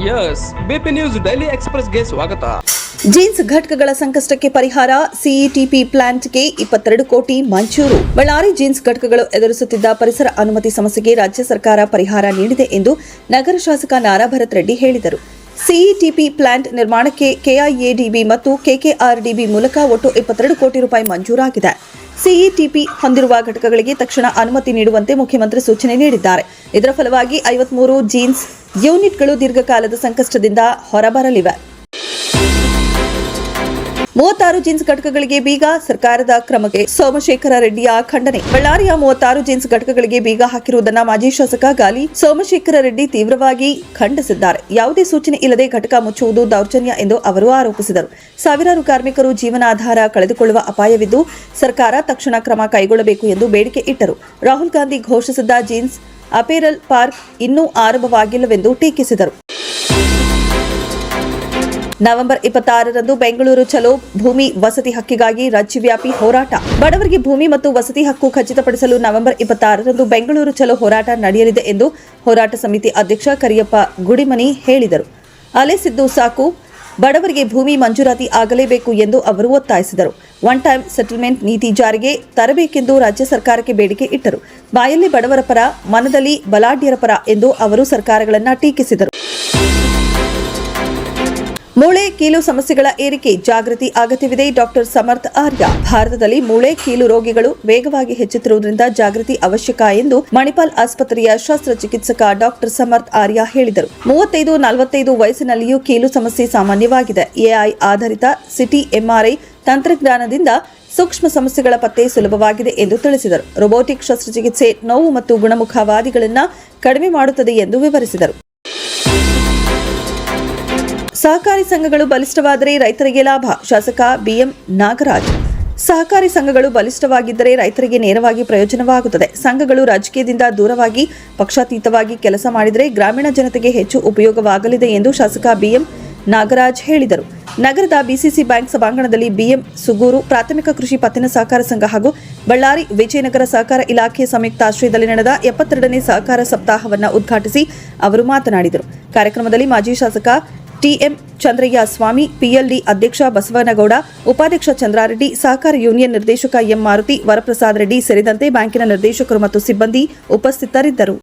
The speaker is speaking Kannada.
ಯಸ್ ಬಿಪಿ ನ್ಯೂಸ್ ಡೈಲಿ ಎಕ್ಸ್‌ಪ್ರೆಸ್‌ಗೆ ಸ್ವಾಗತ. ಜೀನ್ಸ್ ಘಟಕಗಳ ಸಂಕಷ್ಟಕ್ಕೆ ಪರಿಹಾರ ಸಿಇಟಿಪಿ ಪ್ಲಾಂಟ್ಗೆ 22 ಕೋಟಿ ಮಂಜೂರು. ಬಳ್ಳಾರಿ ಜೀನ್ಸ್ ಘಟಕಗಳು ಎದುರಿಸುತ್ತಿದ್ದ ಪರಿಸರ ಅನುಮತಿ ಸಮಸ್ಯೆಗೆ ರಾಜ್ಯ ಸರ್ಕಾರ ಪರಿಹಾರ ನೀಡಿದೆ ಎಂದು ನಗರ ಶಾಸಕ ನಾರಾ ಭರತ್ ರೆಡ್ಡಿ ಹೇಳಿದರು. ಸಿಇಟಿಪಿ ಪ್ಲಾಂಟ್ ನಿರ್ಮಾಣಕ್ಕೆ ಕೆಐಎಡಿಬಿ ಮತ್ತು ಕೆಕೆಆರ್ಡಿಬಿ ಮೂಲಕ ಒಟ್ಟು 22 ಕೋಟಿ ರೂಪಾಯಿ ಮಂಜೂರಾಗಿದೆ. ಸಿಇಟಿಪಿ ಹೊಂದಿರುವ ಘಟಕಗಳಿಗೆ ತಕ್ಷಣ ಅನುಮತಿ ನೀಡುವಂತೆ ಮುಖ್ಯಮಂತ್ರಿ ಸೂಚನೆ ನೀಡಿದ್ದಾರೆ. ಇದರ ಫಲವಾಗಿ 53 ಜೀನ್ಸ್ ಯೂನಿಟ್ಗಳು ದೀರ್ಘಕಾಲದ ಸಂಕಷ್ಟದಿಂದ ಹೊರಬರಲಿವೆ. 36 ಜೀನ್ಸ್ ಘಟಕಗಳಿಗೆ ಬೀಗ, ಸರ್ಕಾರದ ಕ್ರಮಕ್ಕೆ ಸೋಮಶೇಖರ ರೆಡ್ಡಿಯ ಖಂಡನೆ. ಬಳ್ಳಾರಿಯ 36 ಜೀನ್ಸ್ ಘಟಕಗಳಿಗೆ ಬೀಗ ಹಾಕಿರುವುದನ್ನು ಮಾಜಿ ಶಾಸಕ ಗಾಲಿ ಸೋಮಶೇಖರ ರೆಡ್ಡಿ ತೀವ್ರವಾಗಿ ಖಂಡಿಸಿದ್ದಾರೆ. ಯಾವುದೇ ಸೂಚನೆ ಇಲ್ಲದೆ ಘಟಕ ಮುಚ್ಚುವುದು ದೌರ್ಜನ್ಯ ಎಂದು ಅವರು ಆರೋಪಿಸಿದರು. ಸಾವಿರಾರು ಕಾರ್ಮಿಕರು ಜೀವನಾಧಾರ ಕಳೆದುಕೊಳ್ಳುವ ಅಪಾಯವಿದ್ದು ಸರ್ಕಾರ ತಕ್ಷಣ ಕ್ರಮ ಕೈಗೊಳ್ಳಬೇಕು ಎಂದು ಬೇಡಿಕೆ ಇಟ್ಟರು. ರಾಹುಲ್ ಗಾಂಧಿ ಘೋಷಿಸಿದ್ದ ಜೀನ್ಸ್ ಅಪೇರಲ್ ಪಾರ್ಕ್ ಇನ್ನೂ ಆರಂಭವಾಗಿಲ್ಲವೆಂದು ಟೀಕಿಸಿದರು. ನವೆಂಬರ್ 26ರಂದು ಬೆಂಗಳೂರು ಚಲೋ ಭೂಮಿ ವಸತಿ ಹಕ್ಕಿಗಾಗಿ ರಾಜ್ಯವ್ಯಾಪಿ ಹೋರಾಟ. ಬಡವರಿಗೆ ಭೂಮಿ ಮತ್ತು ವಸತಿ ಹಕ್ಕು ಖಚಿತಪಡಿಸಲು ನವೆಂಬರ್ 26ರಂದು ಬೆಂಗಳೂರು ಚಲೋ ಹೋರಾಟ ನಡೆಯಲಿದೆ ಎಂದು ಹೋರಾಟ ಸಮಿತಿ ಅಧ್ಯಕ್ಷ ಕರಿಯಪ್ಪ ಗುಡಿಮನಿ ಹೇಳಿದರು. ಅಲೆಸಿದ್ದು ಸಾಕು, ಬಡವರಿಗೆ ಭೂಮಿ ಮಂಜೂರಾತಿ ಆಗಲೇಬೇಕು ಎಂದು ಅವರು ಒತ್ತಾಯಿಸಿದರು. ಒನ್ ಟೈಮ್ ಸೆಟಲ್ಮೆಂಟ್ ನೀತಿ ಜಾರಿಗೆ ತರಬೇಕೆಂದು ರಾಜ್ಯ ಸರ್ಕಾರಕ್ಕೆ ಬೇಡಿಕೆ ಇಟ್ಟರು. ಬಾಯಲ್ಲಿ ಬಡವರ ಪರ, ಮನದಲ್ಲಿ ಬಲಾಢ್ಯರ ಪರ ಎಂದು ಅವರು ಸರ್ಕಾರಗಳನ್ನು ಟೀಕಿಸಿದರು. ಮೂಳೆ ಕೀಲು ಸಮಸ್ಯೆಗಳ ಏರಿಕೆ, ಜಾಗೃತಿ ಅಗತ್ಯವಿದೆ. ಡಾಕ್ಟರ್ ಸಮರ್ಥ್ ಆರ್ಯ. ಭಾರತದಲ್ಲಿ ಮೂಳೆ ಕೀಲು ರೋಗಿಗಳು ವೇಗವಾಗಿ ಹೆಚ್ಚುತ್ತಿರುವುದರಿಂದ ಜಾಗೃತಿ ಅವಶ್ಯಕ ಎಂದು ಮಣಿಪಾಲ್ ಆಸ್ಪತ್ರೆಯ ಶಸ್ತ್ರಚಿಕಿತ್ಸಕ ಡಾಕ್ಟರ್ ಸಮರ್ಥ್ ಆರ್ಯ ಹೇಳಿದರು. 35-45 ವಯಸ್ಸಿನಲ್ಲಿಯೂ ಕೀಲು ಸಮಸ್ಯೆ ಸಾಮಾನ್ಯವಾಗಿದೆ. ಎಐ ಆಧಾರಿತ ಸಿಟಿ ಎಂಆರ್ಐ ತಂತ್ರಜ್ಞಾನದಿಂದ ಸೂಕ್ಷ್ಮ ಸಮಸ್ಯೆಗಳ ಪತ್ತೆ ಸುಲಭವಾಗಿದೆ ಎಂದು ತಿಳಿಸಿದರು. ರೋಬೋಟಿಕ್ ಶಸ್ತ್ರಚಿಕಿತ್ಸೆ ನೋವು ಮತ್ತು ಗುಣಮುಖವಾದಿಗಳನ್ನು ಕಡಿಮೆ ಮಾಡುತ್ತದೆ ಎಂದು ವಿವರಿಸಿದರು. ಸಹಕಾರಿ ಸಂಘಗಳು ಬಲಿಷ್ಠವಾದರೆ ರೈತರಿಗೆ ಲಾಭ. ಶಾಸಕ ಬಿಎಂ ನಾಗರಾಜ್. ಸಹಕಾರಿ ಸಂಘಗಳು ಬಲಿಷ್ಠವಾಗಿದ್ದರೆ ರೈತರಿಗೆ ನೇರವಾಗಿ ಪ್ರಯೋಜನವಾಗುತ್ತದೆ. ಸಂಘಗಳು ರಾಜಕೀಯದಿಂದ ದೂರವಾಗಿ ಪಕ್ಷಾತೀತವಾಗಿ ಕೆಲಸ ಮಾಡಿದರೆ ಗ್ರಾಮೀಣ ಜನತೆಗೆ ಹೆಚ್ಚು ಉಪಯೋಗವಾಗಲಿದೆ ಎಂದು ಶಾಸಕ ಬಿಎಂ ನಾಗರಾಜ್ ಹೇಳಿದರು. ನಗರದ ಬಿಸಿಸಿ ಬ್ಯಾಂಕ್ ಸಭಾಂಗಣದಲ್ಲಿ ಬಿಎಂ ಸುಗೂರು ಪ್ರಾಥಮಿಕ ಕೃಷಿ ಪತ್ತಿನ ಸಹಕಾರ ಸಂಘ ಹಾಗೂ ಬಳ್ಳಾರಿ ವಿಜಯನಗರ ಸಹಕಾರ ಇಲಾಖೆ ಸಂಯುಕ್ತ ಆಶ್ರಯದಲ್ಲಿ ನಡೆದ 72ನೇ ಸಹಕಾರ ಸಪ್ತಾಹವನ್ನು ಉದ್ಘಾಟಿಸಿ ಅವರು ಮಾತನಾಡಿದರು. ಕಾರ್ಯಕ್ರಮದಲ್ಲಿ ಮಾಜಿ ಶಾಸಕ ಟಿಎಂ ಚಂದ್ರಯ್ಯ ಸ್ವಾಮಿ, ಪಿಎಲ್ಡಿ ಅಧ್ಯಕ್ಷ ಬಸವನಗೌಡ, ಉಪಾಧ್ಯಕ್ಷ ಚಂದ್ರಾರೆಡ್ಡಿ, ಸಹಕಾರ ಯೂನಿಯನ್ ನಿರ್ದೇಶಕ ಎಂ ಮಾರುತಿ, ವರಪ್ರಸಾದ್ ರೆಡ್ಡಿ ಸೇರಿದಂತೆ ಬ್ಯಾಂಕಿನ ನಿರ್ದೇಶಕರು ಮತ್ತು ಸಿಬ್ಬಂದಿ ಉಪಸ್ಥಿತರಿದ್ದರು.